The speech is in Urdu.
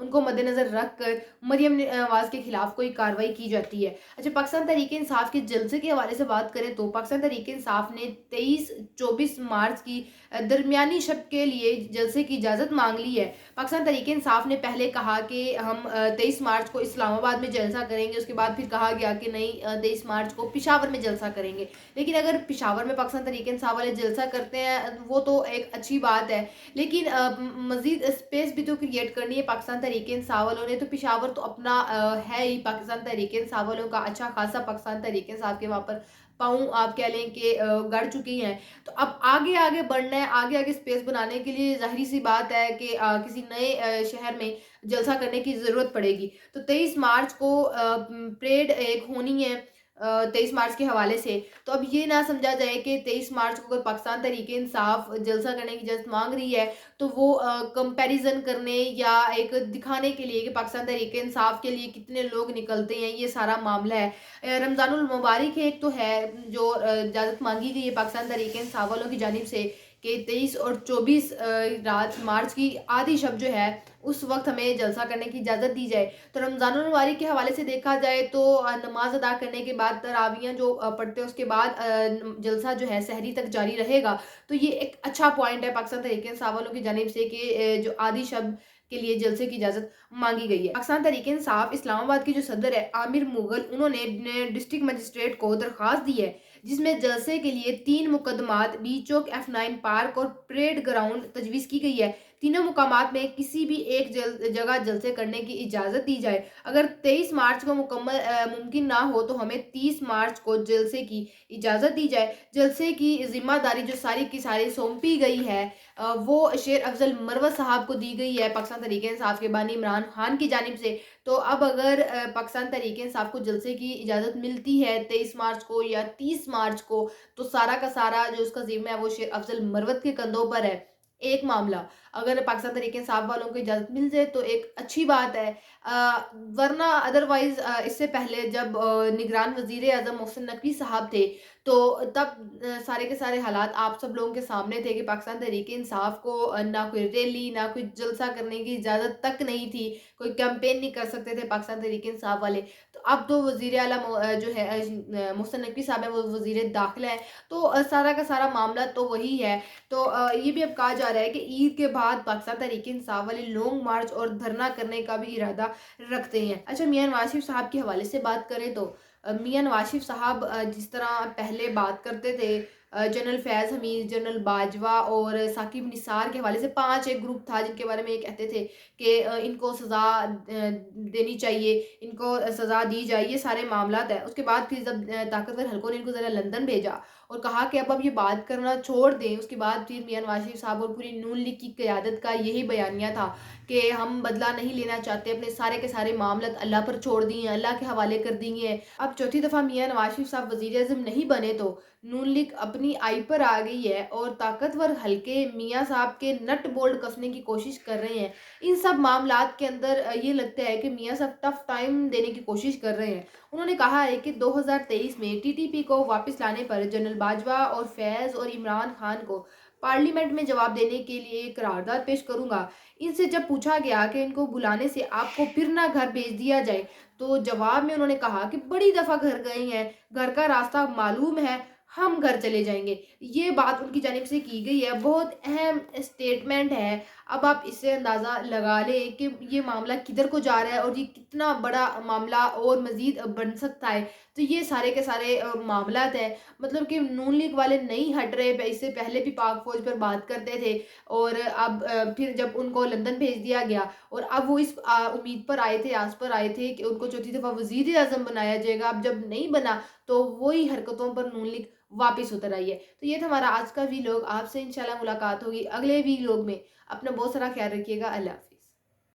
ان کو مد نظر رکھ کر مریم نواز کے خلاف کوئی کارروائی کی جاتی ہے۔ اچھا، پاکستان تحریک انصاف کے جلسے کے حوالے سے بات کریں تو پاکستان تحریک انصاف نے 23-24 مارچ کی درمیانی شب کے لیے جلسے کی اجازت مانگ لی ہے۔ پاکستان تحریک انصاف نے پہلے کہا کہ ہم 23 مارچ کو اسلام آباد میں جلسہ کریں گے، اس کے بعد پھر کہا گیا کہ نہیں 23 مارچ کو پشاور میں جلسہ کریں گے۔ لیکن اگر پشاور میں پاکستان تحریک انصاف والے جلسہ کرتے ہیں وہ تو ایک اچھی بات ہے، لیکن مزید اسپیس بھی تو کریٹ کرنی ہے پاکستان تحریک انصاف والوں نے۔ تو پشاور تو اپنا ہے ہی پاکستان تحریک انصاف والوں کا، اچھا خاصا پاکستان تحریک انصاف کے وہاں پر پاؤں آپ کہہ لیں کہ گڑ چکی ہیں۔ تو اب آگے آگے بڑھنا ہے، آگے آگے اسپیس بنانے کے لیے ظاہری سی بات ہے کہ کسی نئے شہر میں جلسہ کرنے کی ضرورت پڑے گی۔ تو 23 مارچ کو پریڈ ایک ہونی ہے 23 مارچ کے حوالے سے۔ تو اب یہ نہ سمجھا جائے کہ 23 مارچ کو اگر پاکستان تحریک انصاف جلسہ کرنے کی اجازت مانگ رہی ہے تو وہ کمپیریزن کرنے یا ایک دکھانے کے لیے کہ پاکستان تحریک انصاف کے لیے کتنے لوگ نکلتے ہیں، یہ سارا معاملہ ہے۔ رمضان المبارک ایک تو ہے جو اجازت مانگی گئی ہے پاکستان تحریک انصاف والوں کی جانب سے کہ 23 اور 24 رات مارچ کی آدھی شب جو ہے اس وقت ہمیں جلسہ کرنے کی اجازت دی جائے۔ تو رمضان المبارک کے حوالے سے دیکھا جائے تو نماز ادا کرنے کے بعد تراویحاں جو پڑھتے ہیں اس کے بعد جلسہ جو ہے سحری تک جاری رہے گا۔ تو یہ ایک اچھا پوائنٹ ہے پاکستان تحریک انصاف والوں کی جانب سے کہ جو آدھی شب کے لیے جلسے کی اجازت مانگی گئی ہے۔ پاکستان تحریک انصاف اسلام آباد کے جو صدر ہے عامر مغل، انہوں نے ڈسٹرکٹ مجسٹریٹ کو درخواست دی ہے جس میں جلسے کے لیے 3 مقدمات بی چوک، F9 پارک اور پریڈ گراؤنڈ تجویز کی گئی ہے۔ تینوں مقامات میں کسی بھی ایک جگہ جلسے کرنے کی اجازت دی جائے۔ اگر 23 مارچ کو ممکن نہ ہو تو ہمیں 30 مارچ کو جلسے کی اجازت دی جائے۔ جلسے کی ذمہ داری جو ساری کی ساری سونپی گئی ہے وہ شیر افضل مروت صاحب کو دی گئی ہے پاکستان تحریک انصاف کے بانی عمران خان کی جانب سے۔ تو اب اگر پاکستان تحریک انصاف کو جلسے کی اجازت ملتی ہے 23 مارچ کو یا 30 مارچ کو تو سارا کا سارا جو اس کا ذمہ ہے وہ شیر افضل مروت کے کندھوں پر ہے۔ ایک معاملہ اگر پاکستان تحریک انصاف والوں کو اجازت مل جائے تو ایک اچھی بات ہے، ورنہ ادروائز اس سے پہلے جب نگران وزیر اعظم محسن نقوی صاحب تھے تو تب سارے کے سارے حالات آپ سب لوگوں کے سامنے تھے کہ پاکستان تحریک انصاف کو نہ کوئی ریلی نہ کوئی جلسہ کرنے کی اجازت تک نہیں تھی، کوئی کیمپین نہیں کر سکتے تھے پاکستان تحریک انصاف والے۔ تو اب تو وزیر اعلیٰ جو ہے محسن نقوی صاحب ہے وہ وزیر داخلہ ہے، تو سارا کا سارا معاملہ تو وہی ہے۔ تو یہ بھی اب کہا جا رہا ہے کہ عید کے بعد پاکستان تحریک انصاف والے لانگ مارچ اور دھرنا کرنے کا بھی ارادہ رکھتے ہیں۔ اچھا، میاں نواز شریف صاحب کے حوالے سے بات کریں تو میاں نواز شریف صاحب جس طرح پہلے بات کرتے تھے جنرل فیض حمید، جنرل باجوہ اور ثاقب نثار کے حوالے سے 5 ایک گروپ تھا جن کے بارے میں یہ کہتے تھے کہ ان کو سزا دینی چاہیے، ان کو سزا دی جائے، یہ سارے معاملات ہیں۔ اس کے بعد پھر جب طاقتور حلقوں نے ان کو ذرا لندن بھیجا اور کہا کہ اب یہ بات کرنا چھوڑ دیں، اس کے بعد پھر میاں نواز شریف صاحب اور پوری نون لیگ کی قیادت کا یہی بیانیہ تھا کہ ہم بدلہ نہیں لینا چاہتے، اپنے سارے کے سارے معاملات اللہ پر چھوڑ دیے ہیں، اللہ کے حوالے کر دیے ہیں۔ اب چوتھی دفعہ میاں نواز شریف صاحب وزیر اعظم نہیں بنے تو نون لیگ اپنی آئی پر آ گئی ہے اور طاقتور حلقے میاں صاحب کے نٹ بولڈ کسنے کی کوشش کر رہے ہیں۔ ان سب معاملات کے اندر یہ لگتا ہے کہ میاں صاحب ٹف ٹائم دینے کی کوشش کر رہے ہیں۔ انہوں نے کہا ہے کہ 2023 میں ٹی ٹی پی کو واپس لانے پر جنرل باجوہ اور فیض اور عمران خان کو پارلیمنٹ میں جواب دینے کے لیے قرارداد پیش کروں گا۔ ان سے جب پوچھا گیا کہ ان کو بلانے سے آپ کو پھر نہ گھر بھیج دیا جائے تو جواب میں انہوں نے کہا کہ بڑی دفعہ گھر گئے ہیں، گھر کا راستہ معلوم ہے، ہم گھر چلے جائیں گے۔ یہ بات ان کی جانب سے کی گئی ہے، بہت اہم اسٹیٹمنٹ ہے۔ اب آپ اس سے اندازہ لگا لیں کہ یہ معاملہ کدھر کو جا رہا ہے اور یہ کتنا بڑا معاملہ اور مزید بن سکتا ہے۔ تو یہ سارے کے سارے معاملات ہیں، مطلب کہ نون لیگ والے نہیں ہٹ رہے، اس سے پہلے بھی پاک فوج پر بات کرتے تھے اور اب پھر جب ان کو لندن بھیج دیا گیا اور اب وہ اس امید پر آئے تھے، آس پر آئے تھے کہ ان کو چوتھی دفعہ وزیر اعظم بنایا جائے گا، اب جب نہیں بنا تو وہی حرکتوں پر نون لیگ واپس اتر آئی ہے۔ تو یہ تھا ہمارا آج کا ویلوگ، آپ سے انشاءاللہ ملاقات ہوگی اگلے ویلوگ میں۔ اپنا بہت سارا خیال رکھیے گا، اللہ حافظ۔